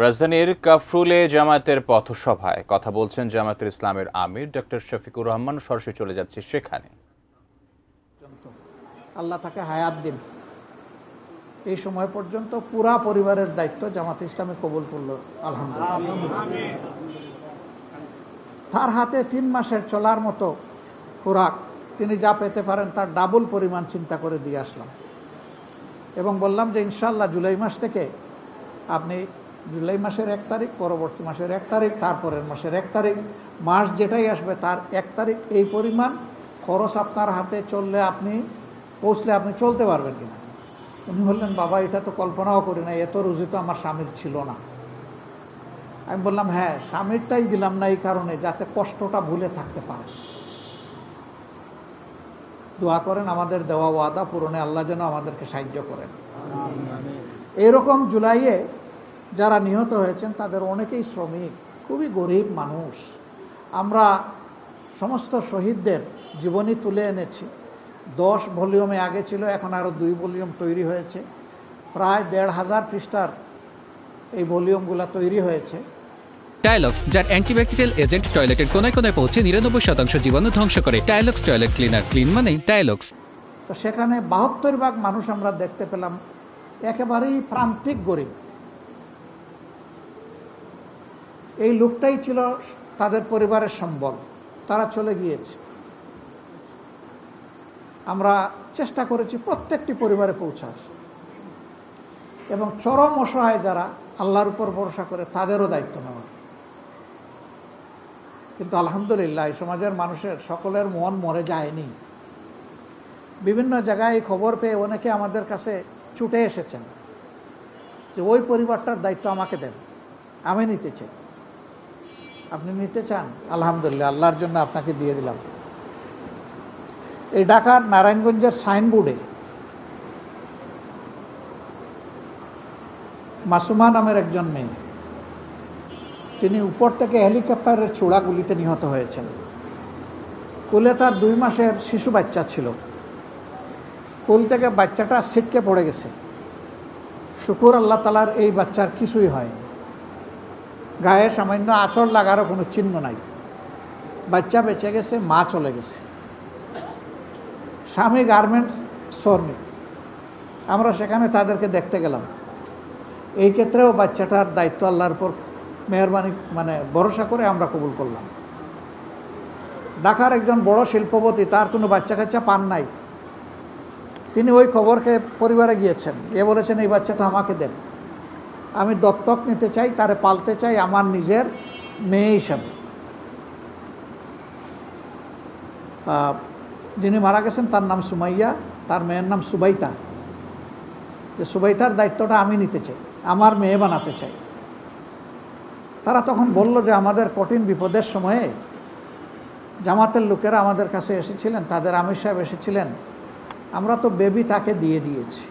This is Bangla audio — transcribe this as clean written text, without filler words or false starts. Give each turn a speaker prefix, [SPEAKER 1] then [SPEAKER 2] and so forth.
[SPEAKER 1] রাজধানীর কাফরুলে জামায়াতের পথসভায় কথা বলছেন জামায়াতের ইসলামের আমির ডক্টর শফিকুর রহমান। সরাসরি চলে যাচ্ছে সেখানে।
[SPEAKER 2] আল্লাহ তাকে হায়াত দিন। এই সময় পর্যন্ত পুরা পরিবারের দায়িত্ব জামাত ইসলামে কবুল করল, আলহামদুলিল্লাহ। তার হাতে 3 মাসের চলার মতো খোরাক তিনি যা পেতে পারেন তার ডাবল পরিমাণ চিন্তা করে দিয়ে আসলাম এবং বললাম যে ইনশাআল্লাহ জুলাই মাস থেকে আপনি জুলাই মাসের 1 তারিখ, পরবর্তী মাসের 1 তারিখ, তারপরের মাসের 1 তারিখ, মাস যেটাই আসবে তার 1 তারিখ এই পরিমাণ খরচ আপনার হাতে চললে আপনি পৌঁছলে আপনি চলতে পারবেন কিনা। উনি বললেন, বাবা এটা তো কল্পনাও করি না, এত রুজি তো আমার স্বামীর ছিল না। আমি বললাম, হ্যাঁ স্বামীরটাই দিলাম না এই কারণে যাতে কষ্টটা ভুলে থাকতে পারে। দোয়া করেন আমাদের দেওয়া ওয়াদা পূরণে আল্লাহ যেন আমাদেরকে সাহায্য করেন। এরকম জুলাইয়ে যারা নিহত হয়েছেন তাদের অনেকেই শ্রমিক, খুবই গরিব মানুষ। আমরা সমস্ত শহীদদের জীবনী তুলে এনেছি। 10 ভলিউমে আগে ছিল, এখন আরও 2 ভলিউম তৈরি হয়েছে। প্রায় 1,500 পৃষ্ঠার এই ভলিউমগুলো তৈরি হয়েছে।
[SPEAKER 3] টাইলক্স, যার অ্যান্টিব্যাকটেরিয়াল এজেন্ট টয়লেটের কোনায় কোনায় পৌঁছে 99% জীবাণু ধ্বংস করে। টাইলক্স টয়লেট ক্লিনার, ক্লিন মানেই টাইলক্স।
[SPEAKER 2] তো সেখানে 72 ভাগ মানুষ আমরা দেখতে পেলাম একেবারেই প্রান্তিক গরিব। এই লোকটাই ছিল তাদের পরিবারের সম্বল, তারা চলে গিয়েছে। আমরা চেষ্টা করেছি প্রত্যেকটি পরিবারে পৌঁছার এবং চরম অসহায় যারা আল্লাহর উপর ভরসা করে তাদেরও দায়িত্ব নেওয়ার। কিন্তু আলহামদুলিল্লাহ এই সমাজের মানুষের সকলের মন মরে যায়নি। বিভিন্ন জায়গায় এই খবর পেয়ে অনেকে আমাদের কাছে ছুটে এসেছেন যে ওই পরিবারটার দায়িত্ব আমাকে দেন, আমি নিতে চাই। আপনি নিতে চান? আলহামদুলিল্লাহ, আল্লাহর জন্য আপনাকে দিয়ে দিলাম। এই ঢাকার নারায়ণগঞ্জের সাইনবোর্ডে মাসুমা নামের একজন মেয়ে, তিনি উপর থেকে হেলিকপ্টারের ছোড়াগুলিতে নিহত হয়েছেন। কোলে তার 2 মাসের শিশু বাচ্চা ছিল। কোল থেকে বাচ্চাটা ছিটকে পড়ে গেছে। শুকুর আল্লাহ তাআলার, এই বাচ্চার কিছুই হয়নি। গায়ে সামান্য আঁচড় লাগারও কোনো চিহ্ন নাই। বাচ্চা বেঁচে গেছে, মা চলে গেছে। স্বামী গার্মেন্টস শ্রমিক। আমরা সেখানে তাদেরকে দেখতে গেলাম। এই ক্ষেত্রেও বাচ্চাটার দায়িত্ব আল্লাহর উপর মেহরবানি ভরসা করে আমরা কবুল করলাম। ঢাকার একজন বড় শিল্পপতি, তার কোনো বাচ্চা কাচ্চা পান নাই। তিনি ওই খবরকে পরিবারে গিয়েছেন, বলেছেন এই বাচ্চাটা আমাকে দেন, আমি দত্তক নিতে চাই, তারে পালতে চাই আমার নিজের মেয়ে হিসাবে। যিনি মারা গেছেন তার নাম সুমাইয়া, তার মেয়ের নাম সুবাইতা। যে সুবাইতার দায়িত্বটা আমি নিতে চাই, আমার মেয়ে বানাতে চাই। তারা তখন বলল যে আমাদের কঠিন বিপদের সময়ে জামাতের লোকেরা আমাদের কাছে এসেছিলেন, তাদের আমির সাহেব এসেছিলেন, আমরা তো বেবি তাকে দিয়ে দিয়েছি।